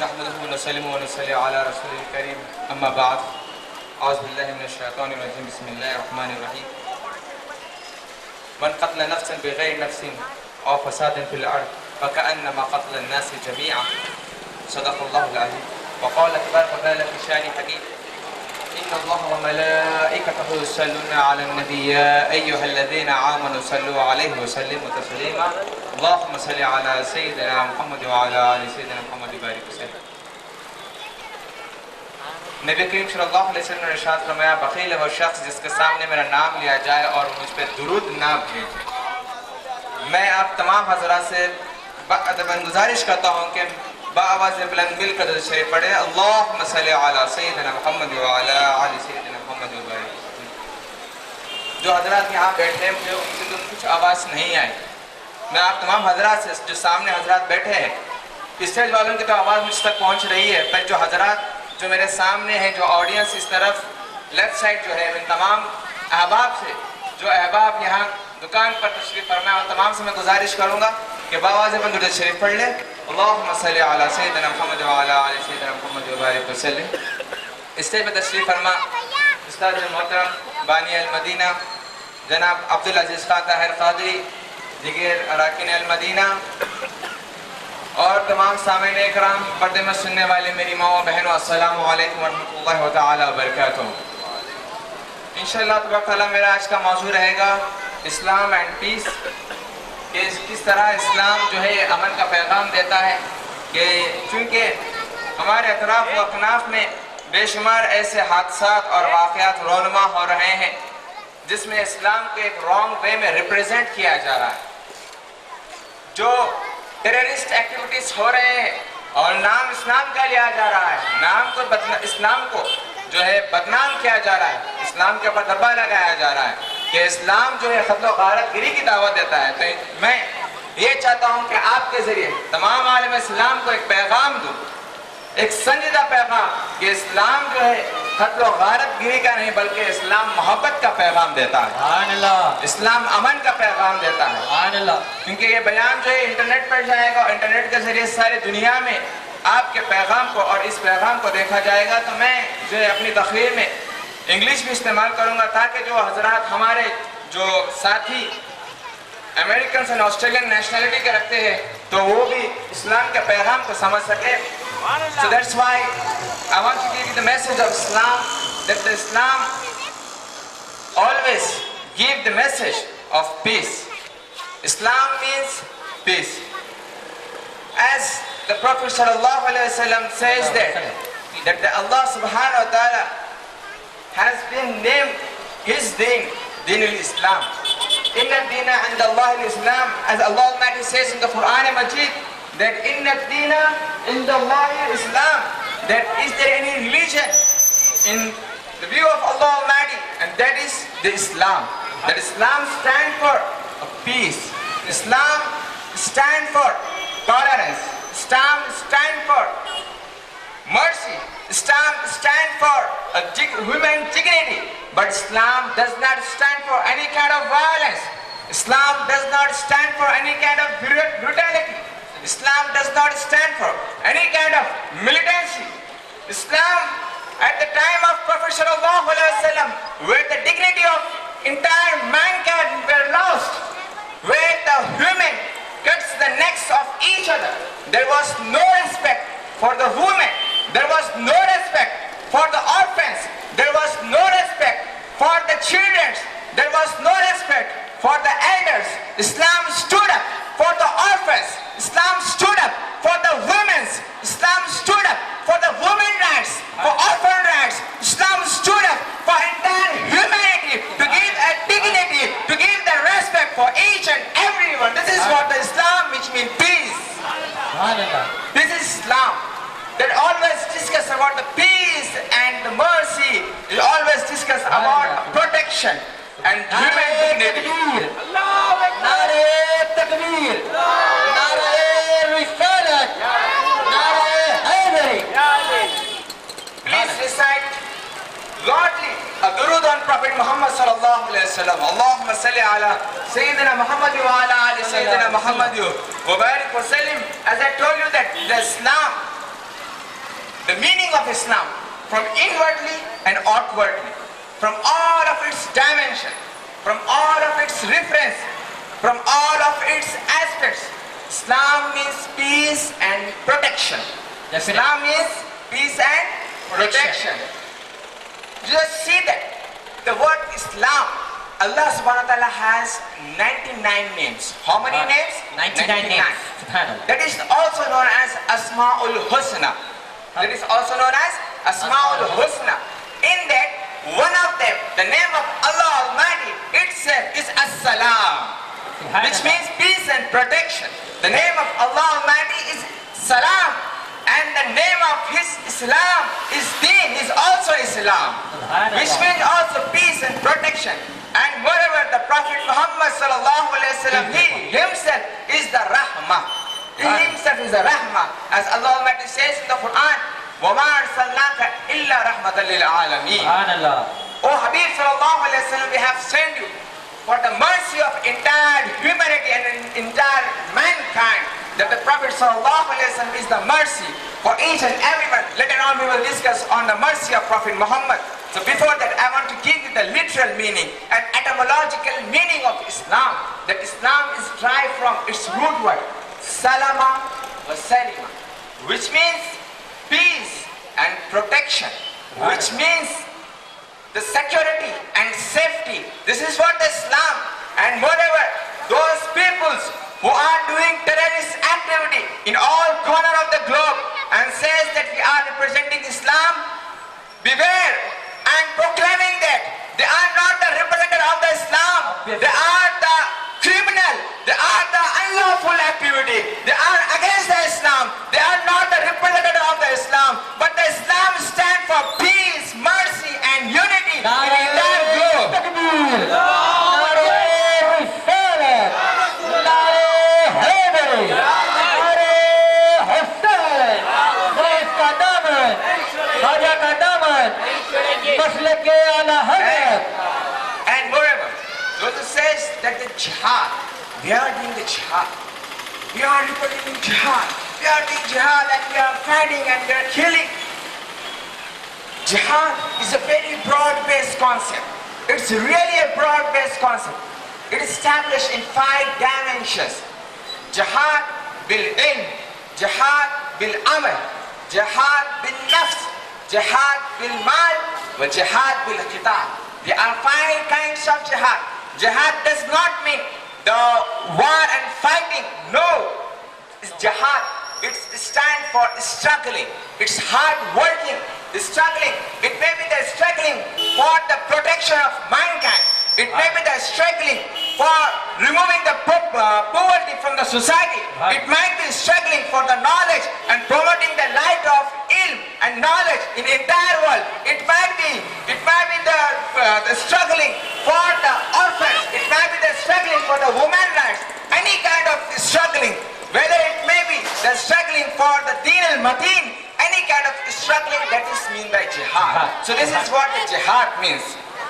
نحمده ونسلم ونصلي على رسوله الكريم اما بعد اعوذ بالله من الشيطان الرجيم بسم الله الرحمن الرحيم من قتل نفسا بغير نفس او فساد في الارض فكأنما قتل الناس جميعا صدق الله العظيم وقال تبارك وتعالى في شان حكيم ان الله وملائكته يصلون على النبي يا ايها الذين امنوا صلوا عليه وسلموا تسليما اللهم صل على سيدنا محمد وعلى ال سيدنا محمد وبارك وسلم. نبی کریم صلی اللہ علیہ وسلم نے ارشاد فرمایا بخیل ہے وہ شخص جس کے سامنے میرا نام لیا جائے اور مجھ پہ درود نہ بھیجے. میں آپ تمام حضرات سے گزارش کرتا ہوں کہ بآواز بلند مل کر درود شریف پڑھے اللہم صلی علی سیدنا محمد وعلی آل سیدنا محمد وبارک. جو حضرات یہاں بیٹھے ہیں مجھے ان سے تو کچھ آواز نہیں آئی. میں آپ تمام حضرات سے جو سامنے حضرات بیٹھے ہیں اسٹیج والوں کی تو آواز مجھ تک پہنچ رہی ہے پر جو حضرات جو میرے سامنے ہیں جو آڈینس اس طرف لیفٹ سائڈ جو ہے ان تمام احباب سے جو احباب یہاں دکان پر تشریف فرمائے اور تمام سے میں گزارش کروں گا کہ بآواز بلند درود شریف پڑھ لیں اللہم صلی علی سیدنا محمد وعلی آل سیدنا محمد وبارک وسلم. اسٹیج پہ تشریف فرما استاد محترم بانی المدینہ جناب عبدالعزیز خان طاہر قادری دیگر اراکین المدینہ اور تمام سامعین اکرام پردے میں سننے والے میری ماں و بہنوں السلام علیکم ورحمۃ اللہ تعالی وبرکاتہ. انشاءاللہ تبارک تعالیٰ میرا آج کا موضوع رہے گا اسلام اینڈ پیس کہ کس طرح اسلام جو ہے امن کا پیغام دیتا ہے کہ چونکہ ہمارے اطراف و اکناف میں بے شمار ایسے حادثات اور واقعات رونما ہو رہے ہیں جس میں اسلام کو ایک رانگ وے میں ریپریزنٹ کیا جا رہا ہے. جو ٹیررسٹ ایکٹیویٹیز ہو رہے ہیں اور نام اسلام کا لیا جا رہا ہے اسلام کو جو ہے بدنام کیا جا رہا ہے اسلام کے اوپر دبا لگایا جا رہا ہے کہ اسلام جو ہے قتل و غارت گری کی دعوت دیتا ہے. تو میں یہ چاہتا ہوں کہ آپ کے ذریعے تمام عالم اسلام کو ایک پیغام دوں ایک سنجیدہ پیغام کہ اسلام جو ہے قتل و غارت گری کا نہیں بلکہ اسلام محبت کا پیغام دیتا ہے اسلام امن کا پیغام دیتا ہے کیونکہ یہ بیان جو ہے انٹرنیٹ پر جائے گا اور انٹرنیٹ کے ذریعے ساری دنیا میں آپ کے پیغام کو اور اس پیغام کو دیکھا جائے گا. تو میں جو ہے اپنی تقریر میں انگلش بھی استعمال کروں گا تاکہ جو حضرات ہمارے جو ساتھی امریکنس اور آسٹریلین نیشنلٹی کے رکھتے ہیں تو وہ بھی اسلام کے پیغام کو سمجھ سکے. So that's why I want to give you the message of Islam, that the Islam always give the message of peace. Islam means peace. As the Prophet sallallahu alaihi wasallam says that Allah subhanahu wa ta'ala has been named his deen, Deenul Islam. Inna ad-deena 'inda Allah al-Islam, as Allah Almighty says in the Quran Majid, that inna ad-deena 'inda Allah al-Islam, that is there any religion in the view of Allah Almighty, and that is the Islam. That Islam stands for peace. Islam stands for tolerance. Islam stands for mercy. Islam stands for human dignity. But Islam does not stand for any kind of violence. Islam does not stand for any kind of brutality. Islam does not stand for any kind of militancy. Islam, at the time of Prophet sallallahu alaihi wasallam, where the dignity of entire mankind were lost, where the human cuts the necks of each other, there was no respect for the women, there was no respect for the orphans, there was no respect for the children, there was no respect for the elders. Islam stood up for the orphans. Islam stood up for the women. Islam stood up for the women rights, for orphan rights. Islam stood up for entire humanity, to give a dignity, to give the respect for each and everyone. This is what the Islam, which means peace. This is Islam that always discuss about the peace and the mercy. It always discuss about protection and human dignity. نعرہ تکبیر نعرہ رسالت نعرہ حیدری. Please recite loudly a durood on Prophet Muhammad sallallahu alaihi wasallam. Allahumma salli ala Sayyidina Muhammad wa ala ali Sayyidina Muhammad wa barik wa sallim. As I told you that the Islam the meaning of Islam from inwardly and outwardly, from all of its dimension, from all of its reference, from all of its aspects. Islam means peace and protection. Definitely. Islam means peace and protection. Just see that the word Islam, Allah subhanahu wa ta'ala has 99 names. How many names? 99 names. Subhanallah. That is also known as Asma'ul Husna. That is also known as Asma'ul Husna. In that, one of them, the name of Allah Almighty itself is As-Salam, which means peace and protection. The name of Allah Almighty is Salam, and the name of His Islam is Deen, is also Islam, which means also peace and protection. And moreover, the Prophet Muhammad sallallahu alaihi wasallam, he himself is the Rahmah. He himself is the Rahmah, as Allah Almighty says in the Quran, وَمَا أَرْسَلْنَاكَ إِلَّا رَحْمَةً لِلْعَالَمِينَ. Subhanallah. O Habib sallallahu alaihi wasallam, we have sent you for the mercy of entire humanity and entire mankind. That the Prophet sallallahu alaihi wasallam is the mercy for each and everyone. Later on we will discuss on the mercy of Prophet Muhammad. So before that, I want to give you the literal meaning and etymological meaning of Islam. That Islam is derived from its root word, salama wa salima, which means peace and protection, which means the security and safety. This is what Islam. And moreover, those peoples who are doing terrorist activity in all corners of the globe and says that we are representing Islam, beware and proclaiming that they are not the representative of the Islam. They are the criminal. They are the unlawful activity. They are against the Islam. They are not the representative of the Islam. But the Islam stands for peace, mercy and unity in the entire globe. Takbir. Nare Risalat. Nare Haydari. Nare Hussain. Rais ka daman. Khaja ka daman. Maslak ala Hazrat. And moreover, those who says that the jihad, we are doing the jihad. We are representing jihad. We are doing jihad and we are fighting and we are killing. Jihad is a very broad-based concept. It's really a broad-based concept. It is established in 5 dimensions. Jihad bil ilm, jihad bil amal, jihad bil nafs, jihad bil mal, wa jihad bil qital. There are 5 kinds of jihad. Jihad does not mean the war and fighting. No, it's jihad. It stands for struggling. It's hard working. It's struggling. It may be the struggling for the protection of mankind. It may be the struggling for removing the poverty from the society. It might be struggling for the knowledge and promoting the light of ilm and knowledge in the entire world. It might be the struggling for the orphans. It might be the struggling for the women rights. Any kind of struggling, whether it may be the struggling for the Deen al-Mateen, any kind of struggling, that is meant by jihad. So this is what the jihad means.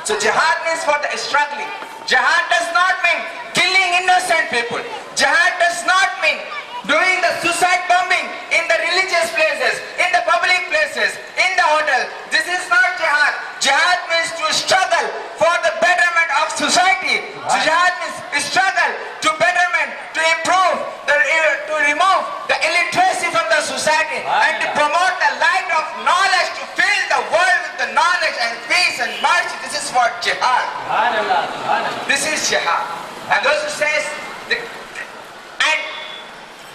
So jihad means for the struggling. Jihad does not mean killing innocent people. Jihad does not mean doing the suicide bombing in the religious places, in the public places, in the hotel. This is not jihad. Jihad means to struggle for the betterment of society. So jihad means struggle to betterment, to improve, to remove the illiteracy from the society and to promote the light of knowledge, to fill the world with the knowledge and peace and mercy. This is what jihad. Subhanallah. Subhanallah. This is jihad. And those who says, and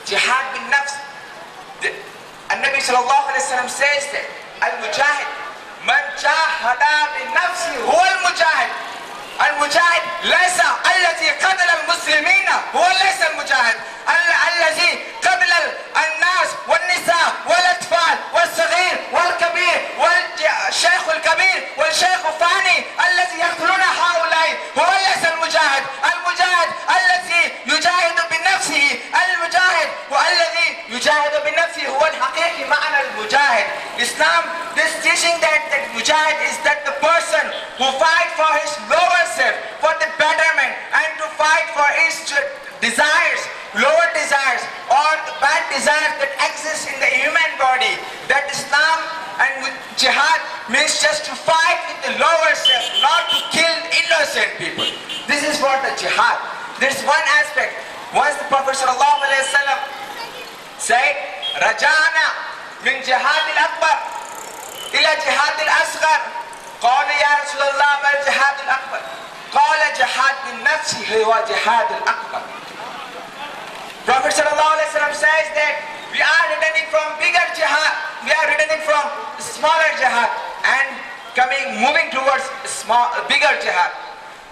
jihad bin nafs, An-Nabi sallallahu alayhi wa sallam says that al-mujahid man jahada bin nafsi huwa al-mujahid. Al-mujahid laysa alladhi qatala al-muslimina huwa laysa al-mujahid. Alladhi qatala al-nas wal-nisa wal-atfal wal-saghir wal-kabir wal-shaykh al-kabir wal-shaykh al-fani alladhi yaqtuluna haulai huwa laysa al-mujahid. Al-mujahid alladhi yujahidu bin nafsihi. Al-mujahid والذي يجاهد بنفسه هو الحقيقي معنى al-Mujahid. Islam, this teaching that mujahid is that the person who fight for his lower self, for the betterment, and to fight for his desires, lower desires, or the bad desires that exist in the human body. That Islam jihad. There's one aspect. Once the Prophet sallallahu alaihi wasallam said, "Rajana min jihad al-akbar ila jihad al-asghar." قال يا رسول الله ما الجهاد الأكبر؟ قال جهاد بالنفس هو جهاد الأكبر. Prophet sallallahu alaihi wasallam says that we are returning from bigger jihad, we are returning from smaller jihad and moving towards bigger jihad.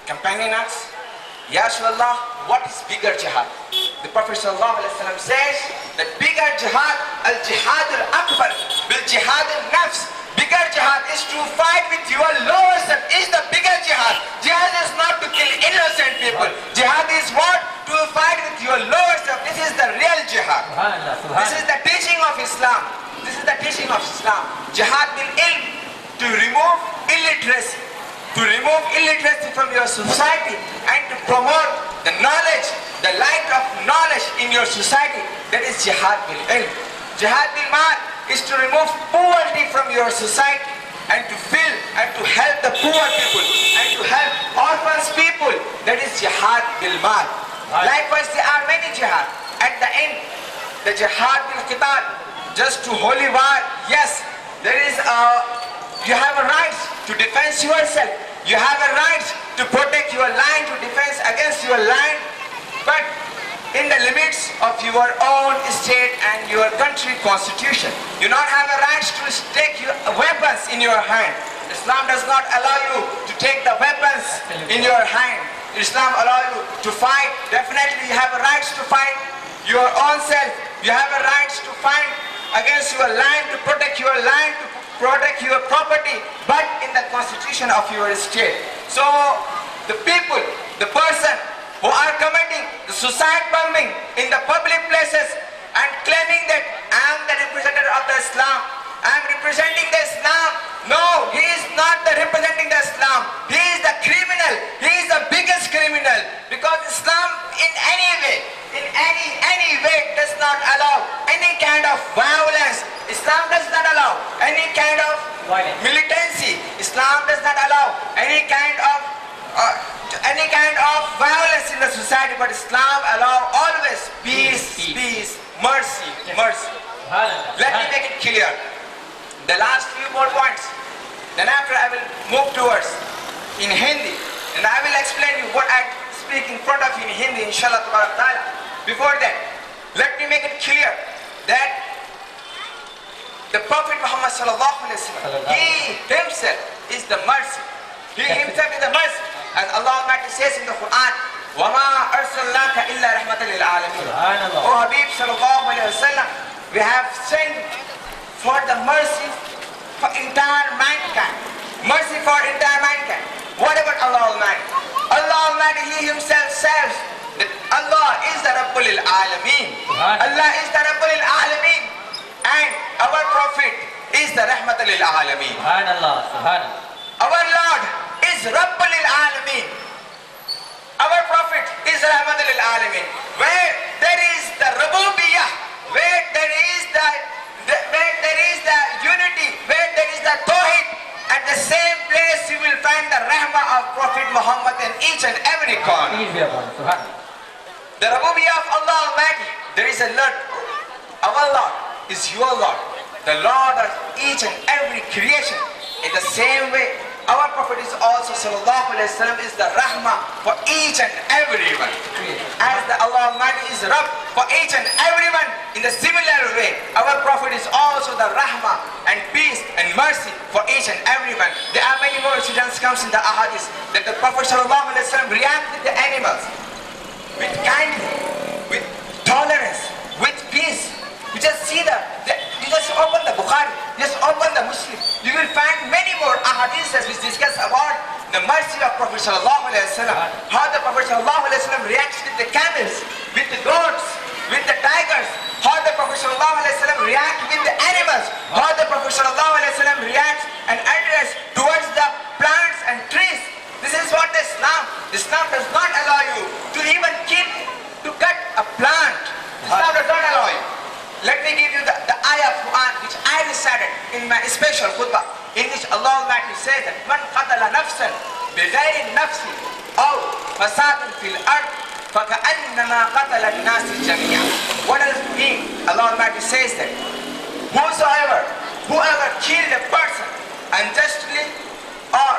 Companion asks, Ya Rasulullah, what is bigger jihad? The Prophet sallallahu alaihi wasallam says that bigger jihad, al-jihad al-akbar, bil-jihad al-nafs. Bigger jihad is to fight with your lower self, is the bigger jihad. Jihad is not to kill innocent people. Jihad is what? To fight with your lower self. This is the real jihad. This is the teaching of Islam. This is the teaching of Islam. Jihad bil ilm, to remove illiteracy. To remove illiteracy from your society and to promote the knowledge, the light of knowledge in your society. That is jihad bil ilm. Jihad bil mal is to remove poverty from your society and to fill and to help the poor people and to help orphans people. That is jihad bil mal. Likewise, there are many jihad. At the end, the jihad bil qital, just to holy war. Yes, there is you have a right to defend yourself. You have a right to protect your land, to defend against your land, but in the limits of your own state and your country constitution. You don't have a right to take your weapons in your hand. Islam does not allow you to take the weapons in your hand. Islam allows you to fight. Definitely you have a right to fight your own self. You have a right to fight against your land, to protect your land, to protect your property, but in the constitution of your state. So the people, the person who are committing the suicide bombing in the public places and claiming that I am the representative of the Islam, I am representing the Islam. No, he is not the representing the Islam. He is the criminal. He is the biggest criminal, because Islam in any way does not allow any kind of violence. Islam does not allow any kind of militancy. Islam does not allow any kind of violence in the society, but Islam allows always peace, mercy. Let me make it clear. The last few more points. Then after I will move towards in Hindi, and I will explain you what I speak in front of you in Hindi, inshallah ta'ala. Before that, let me make it clear that the Prophet Muhammad sallallahu alaihi wasallam, he himself is the mercy. He himself is the mercy. As Allah Almighty says in the Quran, وَمَا أَرْسَلْنَاكَ إِلَّا رَحْمَةً لِلْعَالَمِينَ. O Habib sallallahu alaihi wasallam, we have sent for the mercy for entire mankind. Mercy for entire mankind. What about Allah Almighty? Allah Almighty, He Himself says that Allah is the Rabbul Alameen. Allah is the Rabbul Alameen. And our Prophet is the Rahmatul Alameen. Our Lord is Rabbul Alameen. Our Prophet is Rahmatul Alameen. Where there is the Rububiyyah, where there is the unity, where there is the Tawhid, at the same place you will find the Rahmah of Prophet Muhammad in each and every corner. The Rububiyyah of Allah Almighty, there is a Lord. Our Lord is your Lord, the Lord of each and every creation. In the same way, our Prophet is also sallallahu alaihi wasallam is the Rahmah for each and everyone. As the Allah Almighty is Rabb for each and everyone, in the similar way, our Prophet is also the Rahmah and peace and mercy for each and everyone. There are many more incidents comes in the ahadith that the Prophet sallallahu alaihi wasallam reacts with the animals with kindness, with tolerance, with peace. You just see you just open the Bukhari, just open the Muslim. You will find many more ahadiths which discuss about the mercy of Prophet sallallahu alaihi wasallam. How the Prophet sallallahu alaihi wasallam reacts with the camels, with the goats, with the tigers. How the Prophet sallallahu alaihi wasallam reacts with the animals. How the Prophet sallallahu alaihi wasallam reacts and address towards the plants and trees. This is what Islam does not allow you to even cut a plant. Islam does not allow you. Let me give you the ayah of Quran which I recited in my special khutbah, in which Allah Almighty says that man qatala nafsan bighayri nafsin aw fasadin fil ard فَكَأَنَّمَا قَتَلَ النَّاسِ جَمِيعًا. What does it mean? Allah Almighty says that whoever killed a person unjustly, or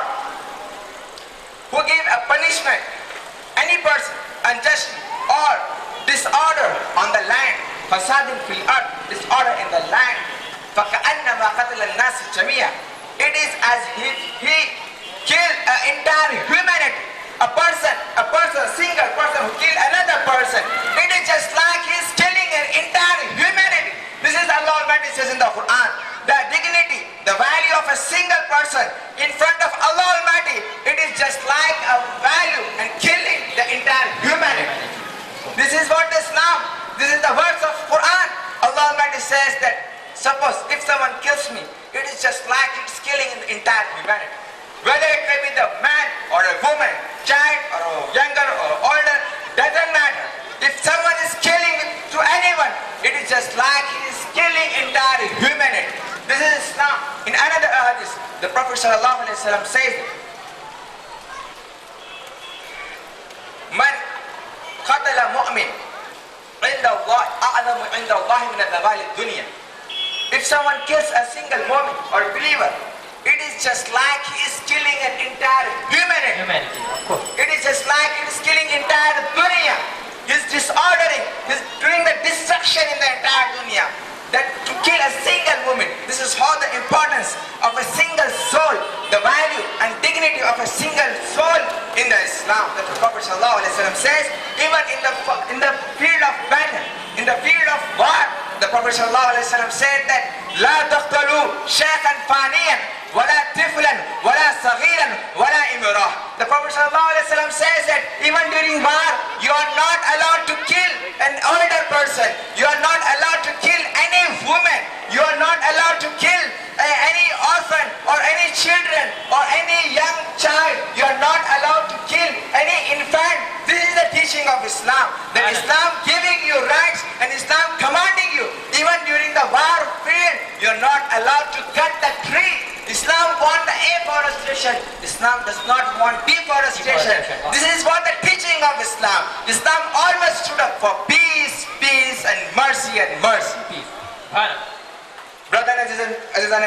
who gave a punishment, any person unjustly, or disorder on the land, fasadun fil ard, disorder in the land, فَكَأَنَّمَا قَتَلَ النَّاسِ جَمِيعًا. It is as if he killed an entire humanity. A single person who killed another person. It is just like he is killing an entire humanity. This is Allah Almighty says in the Quran. The dignity, the value of a single person in front of Allah Almighty, it is just like a value and killing the entire humanity. This is what Islam, this is the words of Quran. Allah Almighty says that suppose if someone kills me, it is just like it's killing the entire humanity. Whether it may be the man or a woman, child or a younger or older, doesn't matter. If someone is killing to anyone, it is just like he is killing entire humanity. This is Islam. In another hadith, the Prophet ﷺ says, "Man qatala mu'min inda Allah a'zamu inda Allah min al-zawali dunya." If someone kills a single mu'min or believer, it is just like he is killing an entire humanity. Of course. It is just like he is killing entire dunya. He is disordering, he is doing the destruction in the entire dunya. That to kill a single woman, this is how the importance of a single soul, the value and dignity of a single soul in the Islam. That the Prophet ﷺ says, even in the field of battle, in the field of war, the Prophet ﷺ said that لا تقتلوا شيخا فانيا ولا طفلا ولا صغيرا ولا امرأة. The Prophet ﷺ says that even during war, you are not allowed to kill an older person. You are not allowed to kill any woman. You are not allowed to kill any orphan or any children or any young child. You are not allowed to kill any infant. This is the teaching of Islam. That Islam giving you rights and Islam commanding you. Even during the war field, you are not allowed to cut the tree. Islam wants the afforestation. Islam does not want deforestation. This is what the teaching of Islam. Islam always stood up for peace, peace and mercy and mercy. Peace. Brother Azizan